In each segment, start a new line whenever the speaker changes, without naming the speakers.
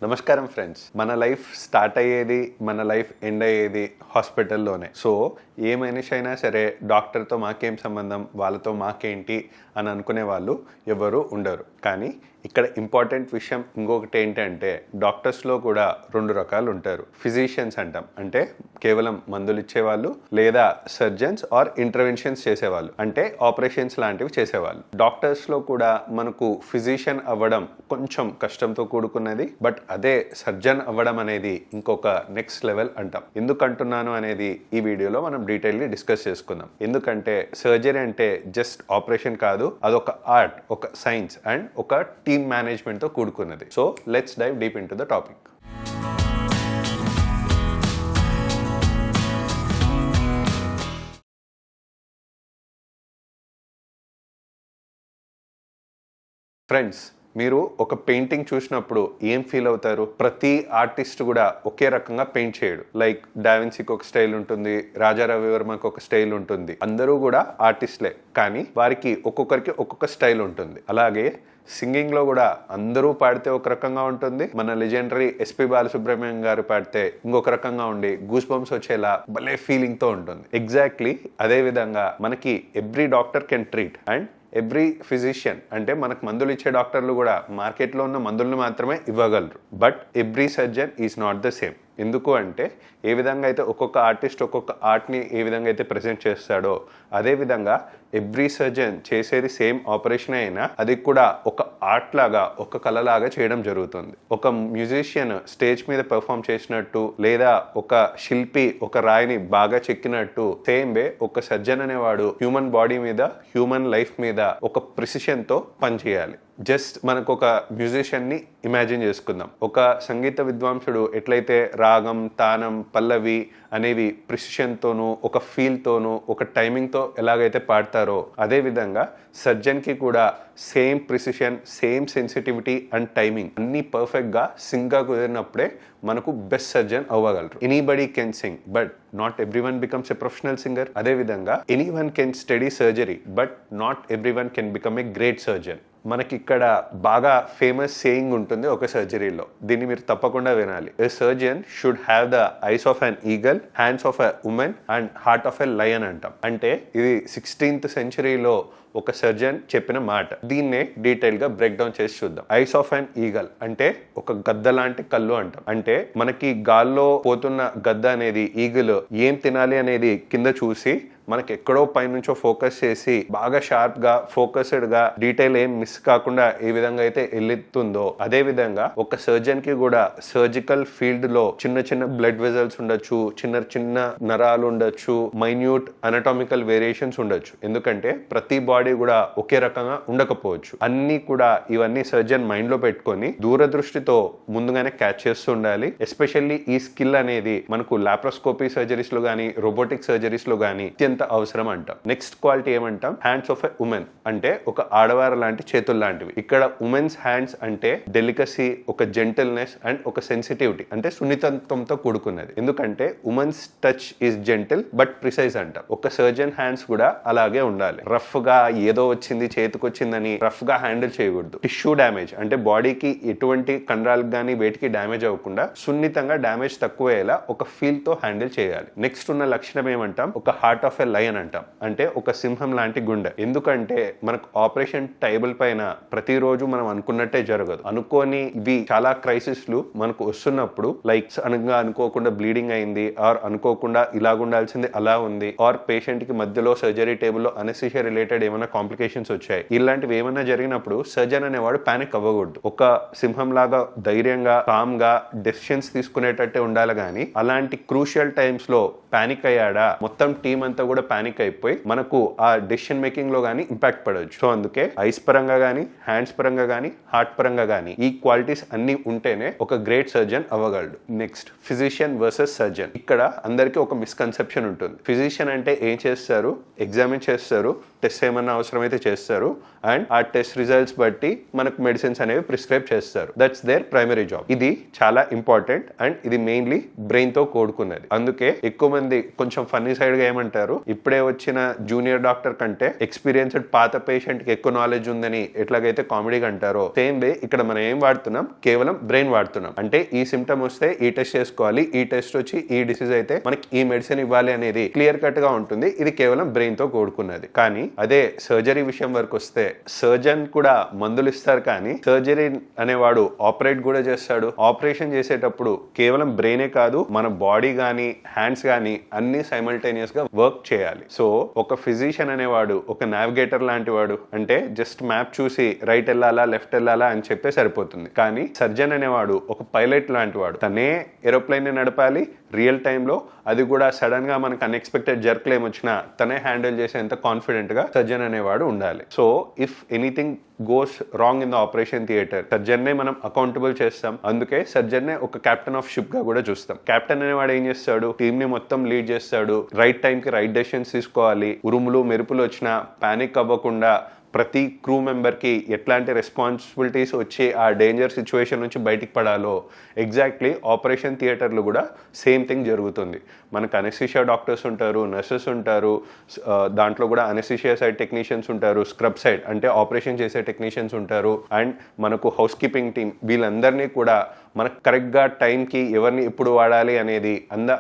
నమస్కారం ఫ్రెండ్స్. మన life start అయ్యేది, మన లైఫ్ ఎండ్ అయ్యేది హాస్పిటల్లోనే. సో ఏ మనిషి అయినా సరే డాక్టర్తో మాకేం సంబంధం, వాళ్ళతో మాకేంటి అని అనుకునే వాళ్ళు ఎవరు ఉండరు. కానీ ఇక్కడ ఇంపార్టెంట్ విషయం ఇంకొకటి ఏంటంటే, డాక్టర్స్లో కూడా రెండు రకాలు ఉంటారు. ఫిజిషియన్స్ అంటాం, అంటే కేవలం మందులు ఇచ్చేవాళ్ళు, లేదా సర్జన్స్ ఆర్ ఇంటర్వెన్షన్స్ చేసేవాళ్ళు, అంటే ఆపరేషన్స్ లాంటివి చేసేవాళ్ళు. డాక్టర్స్లో కూడా మనకు ఫిజిషియన్ అవ్వడం కొంచెం కష్టంతో కూడుకున్నది, బట్ అదే సర్జన్ అవ్వడం అనేది ఇంకొక నెక్స్ట్ లెవెల్ అంటాం. ఎందుకు అంటున్నాను అనేది ఈ వీడియోలో మనం డీటెయిల్లీ డిస్కస్ చేసుకుందాం. ఎందుకంటే సర్జరీ అంటే జస్ట్ ఆపరేషన్ కాదు, అదొక ఆర్ట్, ఒక సైన్స్ అండ్ ఒక టీమ్ మేనేజ్మెంట్ తో కూడుకున్నది. So let's dive deep into the topic. Friends, మీరు ఒక పెయింటింగ్ చూసినప్పుడు ఏం ఫీల్ అవుతారు? ప్రతి ఆర్టిస్ట్ కూడా ఒకే రకంగా పెయింట్ చేయడు. లైక్ డావిన్సీకి ఒక స్టైల్ ఉంటుంది, రాజా రవివర్మకి ఒక స్టైల్ ఉంటుంది. అందరూ కూడా ఆర్టిస్ట్లే, కానీ వారికి ఒక్కొక్కరికి ఒక్కొక్క స్టైల్ ఉంటుంది. అలాగే సింగింగ్ లో కూడా అందరూ పాడితే ఒక రకంగా ఉంటుంది, మన లెజెండరీ ఎస్పి బాలసుబ్రహ్మణ్యం గారు పాడితే ఇంకొక రకంగా ఉండి గూస్ బంప్స్ వచ్చేలా భలే ఫీలింగ్ తో ఉంటుంది. ఎగ్జాక్ట్లీ అదే విధంగా మనకి every doctor can treat and every physician, అంటే మనకు మందులు ఇచ్చే డాక్టర్లు కూడా మార్కెట్లో ఉన్న మందులను మాత్రమే ఇవ్వగలరు. But every surgeon is not the same. ఎందుకు అంటే, ఏ విధంగా అయితే ఒక్కొక్క ఆర్టిస్ట్ ఒక్కొక్క ఆర్ట్ని ఏ విధంగా అయితే ప్రజెంట్ చేస్తాడో, అదేవిధంగా ఎవ్రీ సర్జన్ చేసేది సేమ్ ఆపరేషన్ అయినా అది కూడా ఒక ఆర్ట్ లాగా, ఒక కళలాగా చేయడం జరుగుతుంది. ఒక మ్యూజిషియన్ స్టేజ్ మీద పెర్ఫామ్ చేసినట్టు, లేదా ఒక శిల్పి ఒక రాయిని బాగా చెక్కినట్టు, సేమ్ వే ఒక సర్జన్ అనేవాడు హ్యూమన్ బాడీ మీద, హ్యూమన్ లైఫ్ మీద ఒక ప్రిసిషన్ తో పనిచేయాలి. జస్ట్ మనకు ఒక మ్యూజిషియన్ ని ఇమాజిన్ చేసుకుందాం. ఒక సంగీత విద్వాంసుడు ఎట్లయితే రాగం, తానం, పల్లవి అనేవి ప్రిసిషన్ తోనూ, ఒక ఫీల్ తోనూ, ఒక టైమింగ్ తో ఎలాగైతే పాడతారో, అదే విధంగా సర్జన్ కి కూడా same precision, same sensitivity and timing అన్ని పర్ఫెక్ట్ గా సింగ్ గా కుదిరినప్పుడే మనకు బెస్ట్ సర్జన్ అవ్వగలరు. Anybody can sing but not everyone becomes a professional singer. అదే విధంగా anyone can study surgery but not everyone can become a great surgeon. మనకి ఇక్కడ బాగా ఫేమస్ సేయింగ్ ఉంటుంది ఒక సర్జరీలో, దీన్ని మీరు తప్పకుండా వినాలి. ఎ surgeon should have the eyes of an eagle, hands of a women and heart of a lion అంటాం. అంటే ఇది 16th సెంచరీలో ఒక సర్జన్ చెప్పిన మాట. దీన్నే డీటెయిల్ గా బ్రేక్ డౌన్ చేసి చూద్దాం. ఐస్ ఆఫ్ అన్ ఈగల్ అంటే ఒక గద్ద లాంటి కళ్ళు అంటాం. అంటే మనకి గాల్లో పోతున్న గద్ద అనేది, ఈగల్ ఏం తినాలి అనేది కింద చూసి మనకి ఎక్కడో పైనుంచో ఫోకస్ చేసి బాగా షార్ప్ గా, ఫోకస్డ్ గా, డీటెయిల్ ఏం మిస్ కాకుండా ఏ విధంగా అయితే వెళ్తుందో, అదే విధంగా ఒక సర్జన్ కి కూడా సర్జికల్ ఫీల్డ్ లో చిన్న చిన్న బ్లడ్ వెజల్స్ ఉండొచ్చు, చిన్న చిన్న నరాలు ఉండొచ్చు, మైన్యూట్ అనటామికల్ వేరియేషన్స్ ఉండొచ్చు. ఎందుకంటే ప్రతి బాడీ కూడా ఒకే రకంగా ఉండకపోవచ్చు. అన్ని కూడా ఇవన్నీ సర్జన్ మైండ్ లో పెట్టుకొని దూరదృష్టితో ముందుగానే క్యాచ్ చేస్తూ ఉండాలి. ఎస్పెషల్లీ ఈ స్కిల్ అనేది మనకు లాప్రోస్కోపీ సర్జరీస్ లో గానీ, రోబోటిక్ సర్జరీస్ లో గానీ అత్యంత అవసరం అంటాం. నెక్స్ట్ క్వాలిటీ ఏమంటాం? హ్యాండ్స్ ఆఫ్ ఎ ఉమెన్, అంటే ఒక ఆడవారు లాంటి చేతులు లాంటివి. ఇక్కడ ఉమెన్స్ హ్యాండ్స్ అంటే డెలికసీ, ఒక జెంటిల్నెస్ అండ్ ఒక సెన్సిటివిటీ, అంటే సున్నితత్వంతో కూడుకున్నది. ఎందుకంటే women's touch is gentle but precise అంటాం. ఒక సర్జన్ హ్యాండ్స్ కూడా అలాగే ఉండాలి. రఫ్ గా ఏదో వచ్చింది చేతికి వచ్చిందని రఫ్ గా హ్యాండిల్ చేయకూడదు. టిష్యూ డ్యామేజ్ అంటే బాడీకి ఎటువంటి కండరాలకు గానీ వేటికి డ్యామేజ్ అవ్వకుండా సున్నితంగా, డ్యామేజ్ తక్కువయ్యేలా ఒక ఫీల్ తో హ్యాండిల్ చేయాలి. నెక్స్ట్ ఉన్న లక్షణం ఏమంటాం? ఒక హార్ట్ ఆఫ్ ఎ లయన్ అంటాం. అంటే ఒక సింహం లాంటి గుండె. ఎందుకంటే మనకు ఆపరేషన్ టేబుల్ పైన ప్రతిరోజు మనం అనుకున్నట్టే జరగదు. అనుకోని ఇవి చాలా క్రైసిస్లు మనకు వస్తున్నప్పుడు, లైక్ అనగా అనుకోకుండా బ్లీడింగ్ అయింది, ఆర్ అనుకోకుండా ఇలాగుండాల్సింది అలా ఉంది, ఆర్ పేషెంట్ కి మధ్యలో సర్జరీ టేబుల్లో అనెస్థీషియా రిలేటెడ్ ఏమైనా కాంప్లికేషన్స్ వచ్చాయి, ఇలాంటివి ఏమైనా జరిగినప్పుడు సర్జన్ అనేవాడు పానిక్ అవ్వకూడదు. ఒక సింహం లాగా ధైర్యంగా, కామ్ గా డెసిషన్స్ తీసుకునేటట్టే ఉండాలి. కానీ అలాంటి క్రూషియల్ టైమ్స్ లో పానిక్ అయ్యాడా, మొత్తం టీం అంతా కూడా పానిక్ అయిపోయి మనకు ఆ డెసిషన్ మేకింగ్ లో గానీ ఇంపాక్ట్ పడవచ్చు. సో అందుకే ఐస్ పరంగా గానీ, హ్యాండ్స్ పరంగా గానీ, హార్ట్ పరంగా గానీ ఈ క్వాలిటీస్ అన్ని ఉంటేనే ఒక గ్రేట్ సర్జన్ అవ్వగలడు. Next, physician versus surgeon. ఇక్కడ అందరికీ ఒక మిస్కన్సెప్షన్ ఉంటుంది. ఫిజిషియన్ అంటే ఏం చేస్తారు? ఎగ్జామిన్ చేస్తారు, టెస్ట్ ఏమన్నా అవసరమైతే చేస్తారు అండ్ ఆ టెస్ట్ రిజల్ట్స్ బట్టి మనకు మెడిసిన్స్ అనేవి ప్రిస్క్రైబ్ చేస్తారు. That's their primary job. ఇది చాలా ఇంపార్టెంట్ అండ్ ఇది మెయిన్లీ బ్రెయిన్ తో కూడుకున్నది. అందుకే ఎక్కువ మంది కొంచెం ఫన్నీ సైడ్ గా ఏమంటారు, ఇప్పుడే వచ్చిన జూనియర్ డాక్టర్ కంటే ఎక్స్పీరియన్స్డ్ పాత పేషెంట్ కి ఎక్కువ నాలెడ్జ్ ఉందని ఎట్లాగైతే కామెడీగా అంటారో, సేమ్ వే ఇక్కడ మనం ఏం వాడుతున్నాం, కేవలం బ్రెయిన్ వాడుతున్నాం. అంటే ఈ సిమ్టమ్ వస్తే ఈ టెస్ట్ చేసుకోవాలి, ఈ టెస్ట్ వచ్చి ఈ డిసీజ్ అయితే మనకి ఈ మెడిసిన్ ఇవ్వాలి అనేది క్లియర్ కట్ గా ఉంటుంది. ఇది కేవలం బ్రెయిన్ తో కూడుకున్నది. కానీ అదే సర్జరీ విషయం వరకు వస్తే సర్జన్ కూడా మందులు ఇస్తారు, కానీ సర్జరీ అనేవాడు ఆపరేట్ కూడా చేస్తాడు. ఆపరేషన్ చేసేటప్పుడు కేవలం బ్రెయినే కాదు, మన బాడీ గానీ హ్యాండ్స్ గానీ అన్ని సైమల్టేనియస్ గా వర్క్ చేయాలి. సో ఒక ఫిజిషియన్ అనేవాడు ఒక నావిగేటర్ లాంటి వాడు. అంటే జస్ట్ మ్యాప్ చూసి రైట్ వెళ్ళాలా లెఫ్ట్ వెళ్ళాలా అని చెప్తే సరిపోతుంది. కానీ సర్జన్ అనేవాడు ఒక పైలట్ లాంటి వాడు. తనే ఏరోప్లేన్ ని నడపాలి రియల్ టైంలో. అది కూడా సడన్ గా మనకు అన్ఎక్స్పెక్టెడ్ జర్క్లు ఏమొచ్చినా తనే హ్యాండిల్ చేసేంత కాన్ఫిడెంట్ గా సర్జన్ అనేవాడు ఉండాలి. So if anything goes wrong in the operation theatre, surgeon నే మనం అకౌంటబుల్ చేస్తాం. అందుకే సర్జన్ నే ఒక కెప్టెన్ ఆఫ్ షిప్ గా కూడా చూస్తాం. కెప్టెన్ అనేవాడు ఏం చేస్తాడు, టీమ్ ని మొత్తం లీడ్ చేస్తాడు. రైట్ టైం కి రైట్ డెసిషన్స్ తీసుకోవాలి. ఉరుములు మెరుపులు వచ్చినా పానిక్ అవ్వకుండా ప్రతి క్రూ మెంబర్కి ఎట్లాంటి రెస్పాన్సిబిలిటీస్ వచ్చి ఆ డేంజర్ సిచ్యువేషన్ నుంచి బయటికి పడాలో ఎగ్జాక్ట్లీ ఆపరేషన్ థియేటర్లో కూడా సేమ్ థింగ్ జరుగుతుంది. మనకు అనెస్థీషియా డాక్టర్స్ ఉంటారు, నర్సెస్ ఉంటారు, దాంట్లో కూడా అనెస్థీషియా సైడ్ టెక్నీషియన్స్ ఉంటారు, స్క్రబ్ సైడ్ అంటే ఆపరేషన్ చేసే టెక్నీషియన్స్ ఉంటారు, అండ్ మనకు హౌస్ కీపింగ్ టీమ్. వీళ్ళందరినీ కూడా మనకు కరెక్ట్గా టైంకి ఎవరిని ఎప్పుడు వాడాలి అనేది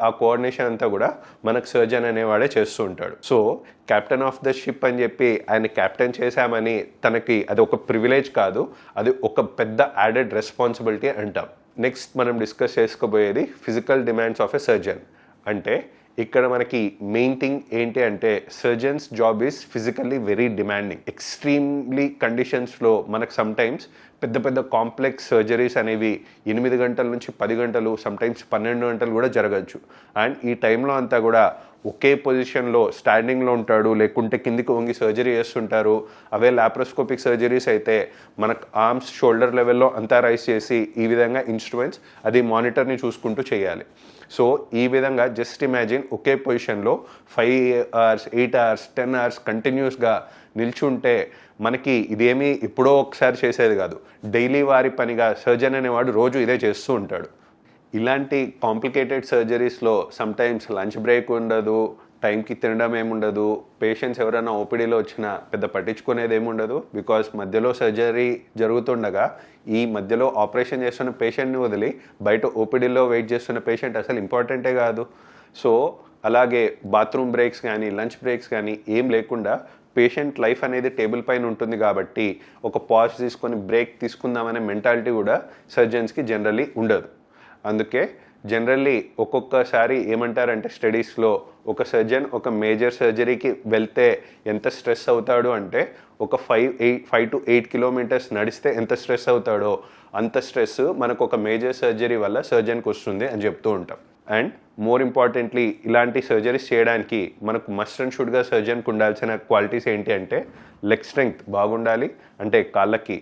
ఆ కోఆర్డినేషన్ అంతా కూడా మనకు సర్జన్ అనేవాడే చేస్తూ ఉంటాడు. So captain of the ship అని చెప్పి ఆయన కెప్టెన్ చేశామని తనకి అది ఒక ప్రివిలేజ్ కాదు, అది ఒక పెద్ద యాడెడ్ రెస్పాన్సిబిలిటీ అంటాం. నెక్స్ట్ మనం డిస్కస్ చేసుకోబోయేది physical demands of a surgeon. అంటే ఇక్కడ మనకి మెయిన్ థింగ్ ఏంటి అంటే surgeon's job is physically very demanding. Extremely కండిషన్స్లో మనకు సమ్టైమ్స్ పెద్ద పెద్ద కాంప్లెక్స్ సర్జరీస్ అనేవి 8 గంటల నుంచి 10 గంటలు, సమ్టైమ్స్ 12 గంటలు కూడా జరగచ్చు. అండ్ ఈ టైంలో అంతా కూడా ఒకే పొజిషన్లో స్టాండింగ్లో ఉంటాడు, లేకుంటే కిందికి వంగి సర్జరీ చేస్తుంటారు. అవే లాప్రోస్కోపిక్ సర్జరీస్ అయితే మనకు ఆర్మ్స్ షోల్డర్ లెవెల్లో అంతా రైస్ చేసి ఈ విధంగా ఇన్స్ట్రుమెంట్స్ అది మానిటర్ని చూసుకుంటూ చేయాలి. సో ఈ విధంగా జస్ట్ ఇమాజిన్ ఒకే పొజిషన్లో 5 hours, 8 hours, 10 hours కంటిన్యూస్గా నిల్చుంటే మనకి ఇదేమీ ఎప్పుడో ఒకసారి చేసేది కాదు. డైలీ వారి పనిగా సర్జన్ అనేవాడు రోజు ఇదే చేస్తూ ఉంటాడు. ఇలాంటి కాంప్లికేటెడ్ సర్జరీస్లో సమ్టైమ్స్ లంచ్ బ్రేక్ ఉండదు, టైంకి తినడం ఏముండదు, పేషెంట్స్ ఎవరైనా ఓపీడీలో వచ్చినా పెద్ద పట్టించుకునేది ఏముండదు. బికాస్ మధ్యలో సర్జరీ జరుగుతుండగా ఈ మధ్యలో ఆపరేషన్ చేస్తున్న పేషెంట్ని వదిలి బయట ఓపీడీలో వెయిట్ చేస్తున్న పేషెంట్ అసలు ఇంపార్టెంటే కాదు. సో అలాగే బాత్రూమ్ బ్రేక్స్ కానీ లంచ్ బ్రేక్స్ కానీ ఏం లేకుండా పేషెంట్ లైఫ్ అనేది టేబుల్ పైన ఉంటుంది కాబట్టి ఒక పాజ్ తీసుకొని బ్రేక్ తీసుకుందామనే మెంటాలిటీ కూడా సర్జన్స్కి జనరల్లీ ఉండదు. అందుకే జనరల్లీ ఒక్కొక్కసారి ఏమంటారంటే స్టడీస్లో ఒక సర్జన్ ఒక మేజర్ సర్జరీకి వెళ్తే ఎంత స్ట్రెస్ అవుతాడు అంటే ఒక 5 to 8 kilometers నడిస్తే ఎంత స్ట్రెస్ అవుతాడో అంత స్ట్రెస్ మనకు ఒక మేజర్ సర్జరీ వల్ల సర్జన్కి వస్తుంది అని చెప్తూ ఉంటాం. అండ్ మోర్ ఇంపార్టెంట్లీ ఇలాంటి సర్జరీస్ చేయడానికి మనకు మస్ట్ అండ్ షుడ్గా సర్జన్కి ఉండాల్సిన క్వాలిటీస్ ఏంటి అంటే లెగ్ స్ట్రెంగ్త్ బాగుండాలి. అంటే కాళ్ళకి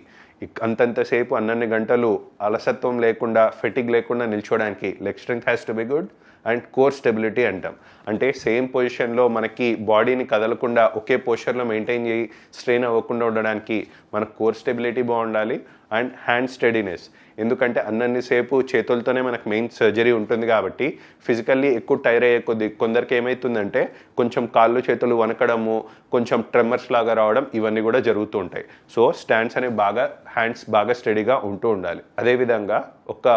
అంతంతసేపు అన్నన్ని గంటలు అలసత్వం లేకుండా ఫెటిగ్ లేకుండా నిల్చోడానికి leg strength has to be good. And core stability అంటాం. అంటే సేమ్ పొజిషన్లో మనకి బాడీని కదలకుండా ఒకే పొజిషన్లో మెయింటైన్ చేయి స్ట్రెయిన్ అవ్వకుండా ఉండడానికి మనకు కోర్ స్టెబిలిటీ బాగుండాలి. అండ్ హ్యాండ్ స్టెడీనెస్, ఎందుకంటే అన్నన్నిసేపు చేతులతోనే మనకు మెయిన్ సర్జరీ ఉంటుంది కాబట్టి ఫిజికల్లీ ఎక్కువ టైర్ అయ్యే కొద్ది కొందరికి ఏమవుతుందంటే కొంచెం కాళ్ళు చేతులు వనకడము, కొంచెం ట్రెమర్స్ లాగా రావడం ఇవన్నీ కూడా జరుగుతూ ఉంటాయి. సో స్టాండ్స్ అనేవి హ్యాండ్స్ బాగా స్టడీగా ఉంటూ ఉండాలి. అదేవిధంగా ఒక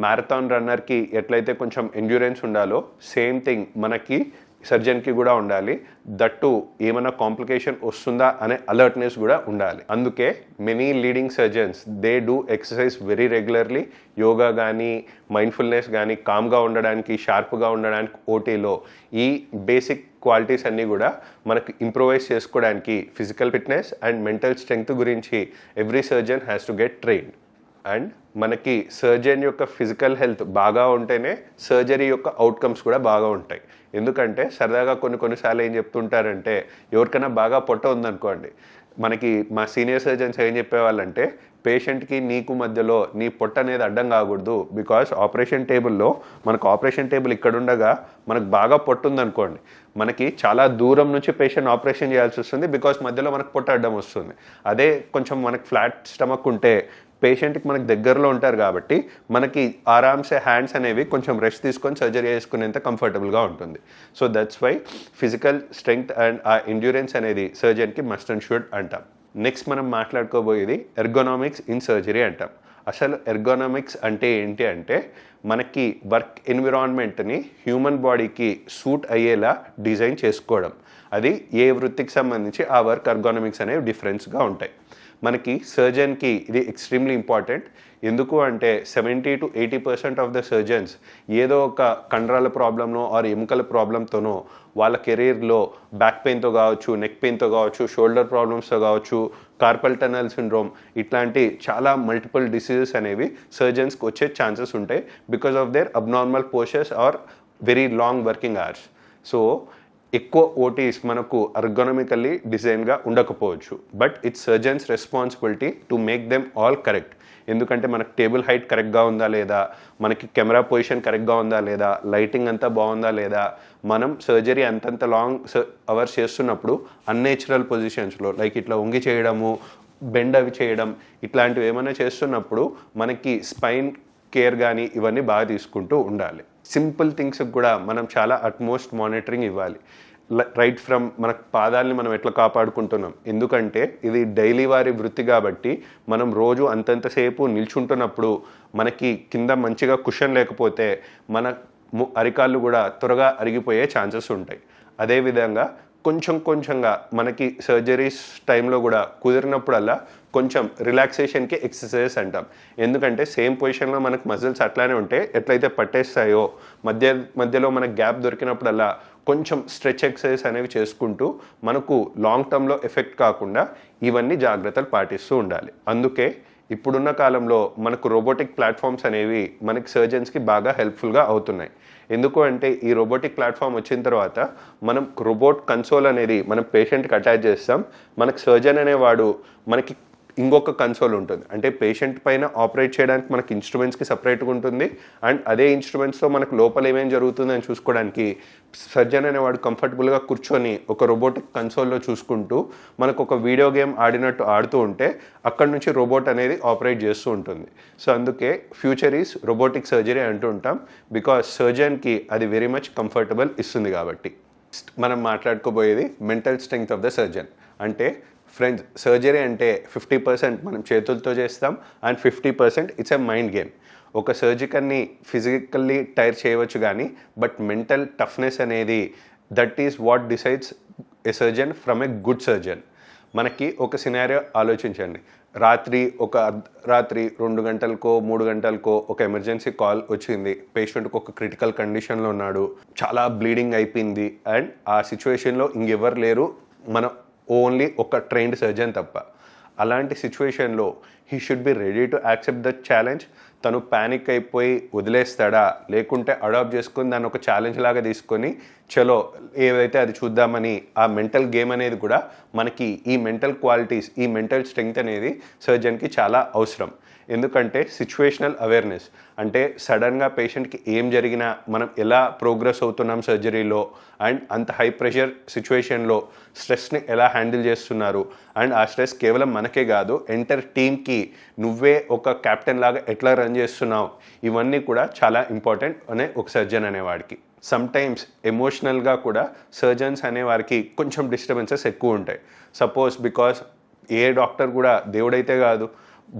మ్యారథాన్ రన్నర్కి ఎట్లయితే కొంచెం ఎండ్యూరెన్స్ ఉండాలో సేమ్ థింగ్ మనకి సర్జన్కి కూడా ఉండాలి. దట్టు ఏమైనా కాంప్లికేషన్ వస్తుందా అనే అలర్ట్నెస్ కూడా ఉండాలి. అందుకే many leading surgeons they do exercise very regularly. Yoga కానీ మైండ్ఫుల్నెస్ కానీ కామ్గా ఉండడానికి షార్ప్గా ఉండడానికి ఓటీలో ఈ బేసిక్ క్వాలిటీస్ అన్నీ కూడా మనకు ఇంప్రూవైజ్ చేసుకోవడానికి physical fitness and mental strength గురించి every surgeon has to get trained. And మనకి సర్జన్ యొక్క ఫిజికల్ హెల్త్ బాగా ఉంటేనే సర్జరీ యొక్క అవుట్కమ్స్ కూడా బాగా ఉంటాయి. ఎందుకంటే సరదాగా కొన్నిసార్లు ఏం చెప్తుంటారంటే ఎవరికైనా బాగా పొట్ట ఉందనుకోండి, మనకి మా సీనియర్ సర్జన్స్ ఏం చెప్పేవాళ్ళంటే పేషెంట్కి నీకు మధ్యలో నీ పొట్ట అనేది అడ్డం కాకూడదు. బికాస్ ఆపరేషన్ టేబుల్లో మనకు ఆపరేషన్ టేబుల్ ఇక్కడ ఉండగా మనకు బాగా పొట్టు ఉందనుకోండి, మనకి చాలా దూరం నుంచి పేషెంట్ ఆపరేషన్ చేయాల్సి వస్తుంది. బికాస్ మధ్యలో మనకు పొట్ట అడ్డం వస్తుంది. అదే కొంచెం మనకు ఫ్లాట్ స్టమక్ ఉంటే పేషెంట్కి మనకు దగ్గరలో ఉంటారు కాబట్టి మనకి ఆరామ్సే హ్యాండ్స్ అనేవి కొంచెం రెస్ట్ తీసుకొని సర్జరీ చేసుకునేంత కంఫర్టబుల్గా ఉంటుంది. So that's why physical strength and ఆ ఎండ్యూరెన్స్ అనేది సర్జన్కి మస్ట్ అండ్ షుడ్ అంటాం. నెక్స్ట్ మనం మాట్లాడుకోబోయేది ఎర్గోనామిక్స్ ఇన్ సర్జరీ అంటాం. అసలు ఎర్గోనామిక్స్ అంటే ఏంటి అంటే మనకి వర్క్ ఎన్విరాన్మెంట్ని హ్యూమన్ బాడీకి సూట్ అయ్యేలా డిజైన్ చేసుకోవడం. అది ఏ వృత్తికి సంబంధించి ఆ వర్క్ ఎర్గోనామిక్స్ అనేవి డిఫరెన్స్గా ఉంటాయి. మనకి సర్జన్కి ఇది ఎక్స్ట్రీమ్లీ ఇంపార్టెంట్. ఎందుకు అంటే 70-80% ఆఫ్ ద సర్జన్స్ ఏదో ఒక కండరాల ప్రాబ్లంనో ఆర్ ఎముకల ప్రాబ్లంతోనో వాళ్ళ కెరీర్లో బ్యాక్ పెయిన్తో కావచ్చు, నెక్ పెయిన్తో కావచ్చు, షోల్డర్ ప్రాబ్లమ్స్తో కావచ్చు, కార్పల్ టనల్ సిండ్రోమ్ ఇట్లాంటి చాలా మల్టిపుల్ డిసీజెస్ అనేవి సర్జన్స్కి వచ్చే ఛాన్సెస్ ఉంటాయి because of their abnormal postures or very long working hours. So ఎక్కువ ఓటీస్ మనకు ఎర్గోనమికల్లీ డిజైన్గా ఉండకపోవచ్చు, but it's surgeons responsibility to make them all correct. ఎందుకంటే మనకు టేబుల్ హైట్ కరెక్ట్గా ఉందా లేదా, మనకి కెమెరా పొజిషన్ కరెక్ట్గా ఉందా లేదా, లైటింగ్ అంతా బాగుందా లేదా, మనం సర్జరీ అంతంత లాంగ్ అవర్స్ చేస్తున్నప్పుడు అన్నేచురల్ పొజిషన్స్లో లైక్ ఇట్లా వంగి చేయడము, బెండ్ అవి చేయడం ఇట్లాంటివి ఏమైనా చేస్తున్నప్పుడు మనకి స్పైన్ కేర్ కానీ ఇవన్నీ బాగా తీసుకుంటూ ఉండాలి. సింపుల్ థింగ్స్కి కూడా మనం చాలా అట్మోస్ట్ మానిటరింగ్ ఇవ్వాలి. రైట్ ఫ్రమ్ మన పాదాలని మనం ఎట్లా కాపాడుకుంటున్నాం, ఎందుకంటే ఇది డైలీ వారి వృత్తి కాబట్టి మనం రోజు అంతంతసేపు నిల్చుంటున్నప్పుడు మనకి కింద మంచిగా కుషన్ లేకపోతే మన అరికాళ్ళు కూడా త్వరగా అరిగిపోయే ఛాన్సెస్ ఉంటాయి. అదేవిధంగా కొంచెంగా మనకి సర్జరీస్ టైంలో కూడా కుదిరినప్పుడల్లా కొంచెం రిలాక్సేషన్కి ఎక్సర్సైజెస్ అంటాం. ఎందుకంటే సేమ్ పొజిషన్లో మనకు మజిల్స్ అట్లానే ఉంటే ఎట్లయితే పట్టేస్తాయో మధ్యలో మనకు గ్యాప్ దొరికినప్పుడల్లా కొంచెం స్ట్రెచ్ ఎక్సర్సైజ్ అనేవి చేసుకుంటూ మనకు లాంగ్ టర్మ్లో ఎఫెక్ట్ కాకుండా ఇవన్నీ జాగ్రత్తలు పాటిస్తూ ఉండాలి. అందుకే ఇప్పుడున్న కాలంలో మనకు రోబోటిక్ ప్లాట్ఫామ్స్ అనేవి మనకి సర్జన్స్కి బాగా హెల్ప్ఫుల్గా అవుతున్నాయి. ఎందుకు అంటే ఈ రోబోటిక్ ప్లాట్ఫామ్ వచ్చిన తర్వాత మనం రోబోట్ కన్సోల్ అనేది మనం పేషెంట్కి అటాచ్ చేస్తాం. మనకు సర్జన్ అనేవాడు మనకి ఇంకొక కన్సోల్ ఉంటుంది. అంటే పేషెంట్ పైన ఆపరేట్ చేయడానికి మనకి ఇన్స్ట్రుమెంట్స్కి సపరేట్గా ఉంటుంది, అండ్ అదే ఇన్స్ట్రుమెంట్స్తో మనకు లోపల ఏమేమి జరుగుతుందని చూసుకోవడానికి సర్జన్ అనేవాడు కంఫర్టబుల్గా కూర్చొని ఒక రోబోటిక్ కన్సోల్లో చూసుకుంటూ మనకు ఒక వీడియో గేమ్ ఆడినట్టు ఆడుతూ ఉంటే అక్కడ నుంచి రోబోట్ అనేది ఆపరేట్ చేస్తూ ఉంటుంది. సో అందుకే ఫ్యూచర్ ఈజ్ రోబోటిక్ సర్జరీ అంటూ ఉంటాం, బికాస్ సర్జన్కి అది వెరీ మచ్ కంఫర్టబుల్ ఇస్తుంది కాబట్టి. మనం మాట్లాడుకోబోయేది mental strength of the surgeon. అంటే ఫ్రెండ్స్, సర్జరీ అంటే 50% మనం చేతులతో చేస్తాం and 50% it's a mind game. ఒక సర్జికల్ని ఫిజికల్లీ టైర్ చేయవచ్చు కానీ బట్ మెంటల్ టఫ్నెస్ అనేది that is what decides a surgeon from a good surgeon. మనకి ఒక సినారియో ఆలోచించండి. రాత్రి 2 గంటలకో 3 గంటలకో ఒక ఎమర్జెన్సీ కాల్ వచ్చింది, పేషెంట్కి ఒక క్రిటికల్ కండిషన్లో ఉన్నాడు, చాలా బ్లీడింగ్ అయిపోయింది అండ్ ఆ సిచ్యువేషన్లో ఇంకెవరు లేరు, మనం ఓన్లీ ఒక ట్రైన్డ్ సర్జన్ తప్ప. అలాంటి సిచ్యువేషన్లో he should be ready to accept the challenge. తను ప్యానిక్ అయిపోయి వదిలేస్తాడా, లేకుంటే అడాప్ట్ చేసుకుని దాన్ని ఒక ఛాలెంజ్ లాగా తీసుకొని చలో ఏదైతే అది చూద్దామని ఆ మెంటల్ గేమ్ అనేది కూడా మనకి ఈ మెంటల్ క్వాలిటీస్, ఈ మెంటల్ స్ట్రెంగ్త్ అనేది సర్జన్కి చాలా అవసరం. ఎందుకంటే సిచ్యువేషనల్ అవేర్నెస్ అంటే సడన్గా పేషెంట్కి ఏం జరిగినా మనం ఎలా ప్రోగ్రెస్ అవుతున్నాం సర్జరీలో అండ్ అంత హై ప్రెషర్ సిచ్యువేషన్లో స్ట్రెస్ని ఎలా హ్యాండిల్ చేస్తున్నారు అండ్ ఆ స్ట్రెస్ కేవలం మనకే కాదు ఎంటైర్ టీమ్కి నువ్వే ఒక కెప్టెన్ లాగా ఎట్లా రన్ చేస్తున్నావు, ఇవన్నీ కూడా చాలా ఇంపార్టెంట్ అనే ఒక సర్జన్ అనేవాడికి. సమ్టైమ్స్ ఎమోషనల్గా కూడా సర్జన్స్ అనేవారికి కొంచెం డిస్టర్బెన్సెస్ ఎక్కువ ఉంటాయి. సపోజ్ బికాస్ ఏ డాక్టర్ కూడా దేవుడైతే కాదు,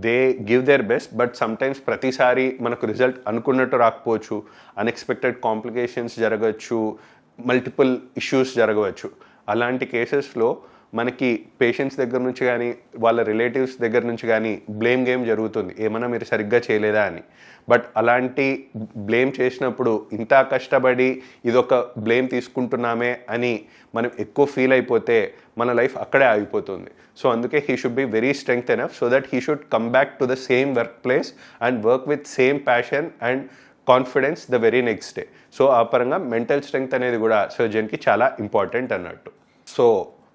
they give their best, but sometimes ప్రతిసారి మనకు రిజల్ట్ అనుకున్నట్టు రాకపోవచ్చు, అన్ఎక్స్పెక్టెడ్ కాంప్లికేషన్స్ జరగవచ్చు, మల్టిపుల్ ఇష్యూస్ జరగవచ్చు. అలాంటి కేసెస్లో మనకి పేషెంట్స్ దగ్గర నుంచి కానీ వాళ్ళ రిలేటివ్స్ దగ్గర నుంచి కానీ బ్లేమ్ గేమ్ జరుగుతుంది, ఏమన్నా మీరు సరిగ్గా చేయలేదా అని. బట్ అలాంటి బ్లేమ్ చేసినప్పుడు ఇంత కష్టపడి ఇదొక బ్లేమ్ తీసుకుంటున్నామే అని మనం ఎక్కువ ఫీల్ అయిపోతే మన లైఫ్ అక్కడే ఆగిపోతుంది. సో అందుకే he should be very strength enough so that he should come back to the same work place and work with same passion and confidence the very next day. So ఆ పరంగా mental strength అనేది కూడా సర్జన్కి చాలా important అన్నట్టు. So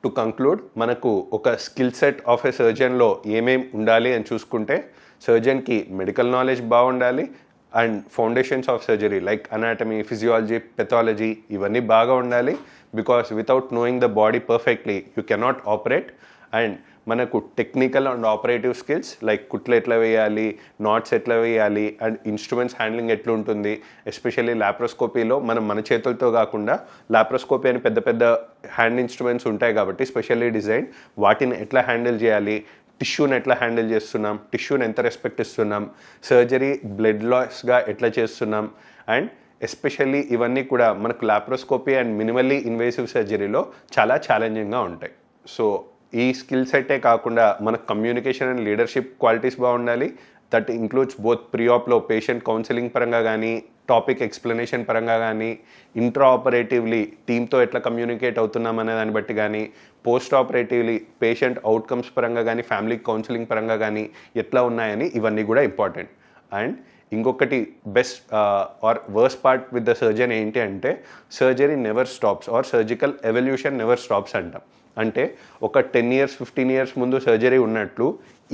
to conclude, మనకు ఒక skill set of a సర్జన్లో ఏమేమి ఉండాలి అని చూసుకుంటే, సర్జన్కి మెడికల్ నాలెడ్జ్ బాగుండాలి and foundations of surgery like anatomy, physiology, pathology ఇవన్నీ బాగా ఉండాలి. Because without knowing the body perfectly you cannot operate. And మనకు technical and operative skills like కుట్లు ఎట్లా వేయాలి, నాట్స్ ఎట్లా వేయాలి, అండ్ ఇన్స్ట్రుమెంట్స్ హ్యాండ్లింగ్ ఎట్లా ఉంటుంది. ఎస్పెషల్లీ లాప్రోస్కోపీలో మనం మన చేతులతో కాకుండా లాప్రోస్కోపీ అని పెద్ద పెద్ద హ్యాండ్ ఇన్స్ట్రుమెంట్స్ ఉంటాయి కాబట్టి స్పెషల్లీ డిజైన్, వాటిని ఎట్లా హ్యాండిల్ చేయాలి, టిష్యూని ఎట్లా హ్యాండిల్ చేస్తున్నాం, టిష్యూని ఎంత రెస్పెక్ట్ ఇస్తున్నాం, సర్జరీ బ్లడ్ లాస్గా ఎట్లా చేస్తున్నాం. అండ్ ఎస్పెషల్లీ ఇవన్నీ కూడా మనకు లాప్రోస్కోపీ అండ్ మినిమల్లీ ఇన్వేసివ్ సర్జరీలో చాలా ఛాలెంజింగ్గా ఉంటాయి. సో ఈ స్కిల్ సెట్టే కాకుండా మనకు కమ్యూనికేషన్ అండ్ లీడర్షిప్ క్వాలిటీస్ బాగుండాలి. దట్ ఇంక్లూడ్స్ బోత్ ప్రీ ఆప్లో పేషెంట్ కౌన్సిలింగ్ పరంగా కానీ, టాపిక్ ఎక్స్ప్లెనేషన్ పరంగా కానీ, ఇంట్రా ఆపరేటివ్లీ టీమ్తో ఎట్లా కమ్యూనికేట్ అవుతున్నాం అనే దాన్ని బట్టి కానీ, పోస్ట్ ఆపరేటివ్లీ పేషెంట్ అవుట్కమ్స్ పరంగా కానీ, ఫ్యామిలీ కౌన్సిలింగ్ పరంగా కానీ ఎట్లా ఉన్నాయని ఇవన్నీ కూడా ఇంపార్టెంట్. అండ్ ఇంకొకటి best or worse part with the surgeon ఏంటి అంటే, surgery never stops or surgical evolution never stops అంటాం. అంటే ఒక 10 years 15 years ముందు సర్జరీ ఉన్నట్లు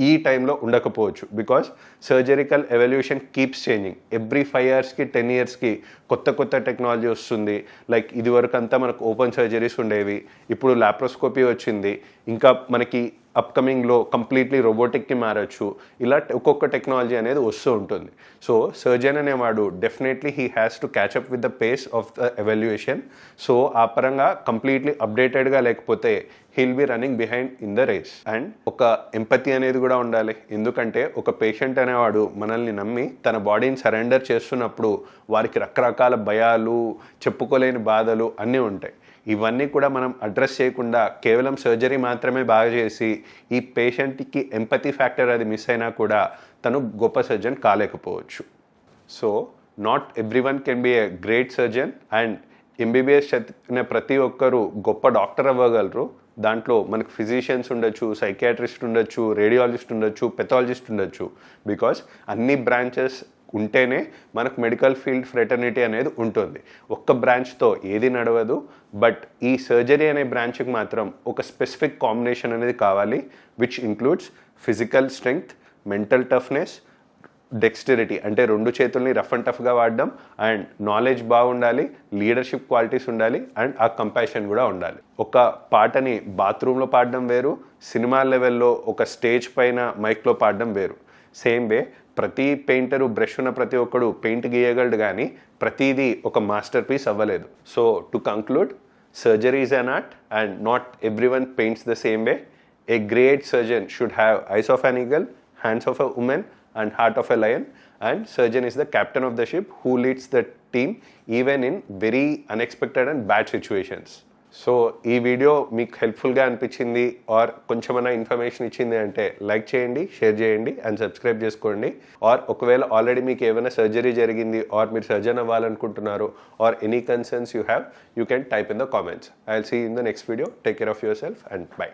ఈ టైంలో ఉండకపోవచ్చు. Because సర్జరికల్ evolution keeps changing. Every 5 yearsకి 10 yearsకి కొత్త కొత్త టెక్నాలజీ వస్తుంది. లైక్ ఇదివరకు అంతా మనకు ఓపెన్ సర్జరీస్ ఉండేవి, ఇప్పుడు లాప్రోస్కోపీ వచ్చింది, ఇంకా మనకి అప్కమింగ్లో కంప్లీట్లీ రోబోటిక్కి మారచ్చు. ఇలా ఒక్కొక్క టెక్నాలజీ అనేది వస్తూ ఉంటుంది. సో సర్జన్ అనేవాడు definitely he has to catch up with the pace of the evolution. So ఆ పరంగా కంప్లీట్లీ అప్డేటెడ్గా లేకపోతే he'll be running behind in the race. And ఒక ఎంపతి అనేది కూడా ఉండాలి. ఎందుకంటే ఒక పేషెంట్ అనేవాడు మనల్ని నమ్మి తన బాడీని సరెండర్ చేస్తున్నప్పుడు వారికి రకరకాల భయాలు, చెప్పుకోలేని బాధలు అన్నీ ఉంటాయి. ఇవన్నీ కూడా మనం అడ్రస్ చేయకుండా కేవలం సర్జరీ మాత్రమే బాగా చేసి ఈ పేషెంట్కి ఎంపతి ఫ్యాక్టర్ అది మిస్ అయినా కూడా తను గొప్ప సర్జన్ కాలేకపోవచ్చు. So not everyone can be a great surgeon. And MBBS చదివిన ప్రతి ఒక్కరూ గొప్ప డాక్టర్ అవ్వగలరు. దాంట్లో మనకు ఫిజిషియన్స్ ఉండొచ్చు, సైకియాట్రిస్ట్ ఉండొచ్చు, రేడియాలజిస్ట్ ఉండొచ్చు, పెథాలజిస్ట్ ఉండొచ్చు. బికాస్ అన్ని బ్రాంచెస్ ఉంటేనే మనకు మెడికల్ ఫీల్డ్ ఫ్రెటర్నిటీ అనేది ఉంటుంది. ఒక్క బ్రాంచ్తో ఏది నడవదు. బట్ ఈ సర్జరీ అనే బ్రాంచ్కి మాత్రం ఒక స్పెసిఫిక్ కాంబినేషన్ అనేది కావాలి, which includes physical strength, mental toughness, dexterity అంటే 2 చేతుల్ని రఫ్ అండ్ టఫ్గా వాడడం, అండ్ నాలెడ్జ్ బాగుండాలి, లీడర్షిప్ క్వాలిటీస్ ఉండాలి, అండ్ ఆ కంపాషన్ కూడా ఉండాలి. ఒక పాటని బాత్రూంలో పాడడం వేరు, సినిమా లెవెల్లో ఒక స్టేజ్ పైన మైక్లో పాడడం వేరు. సేమ్ వే ప్రతి పెయింటరు బ్రష్ ఉన్న ప్రతి ఒక్కడు పెయింట్ గీయగలడు, కానీ ప్రతిదీ ఒక మాస్టర్ పీస్ అవ్వలేదు. So to conclude, surgery is an art and not everyone paints the same way. A great surgeon should have eyes of an eagle, hands of a women and heart of a lion, and surgeon is the captain of the ship who leads the team even in very unexpected and bad situations. So ఈ video మీకు హెల్ప్ఫుల్గా అనిపించింది are కొంచెమైనా information ఇచ్చింది అంటే like చేయండి, share చేయండి and subscribe చేసుకోండి. ఆర్ ఒకవేళ ఆల్రెడీ మీకు ఏమైనా సర్జరీ జరిగింది ఆర్ మీరు సర్జన్ అవ్వాలనుకుంటున్నారు or any concerns you have, you can type in the comments. I will see in the next video. Take care of yourself and by.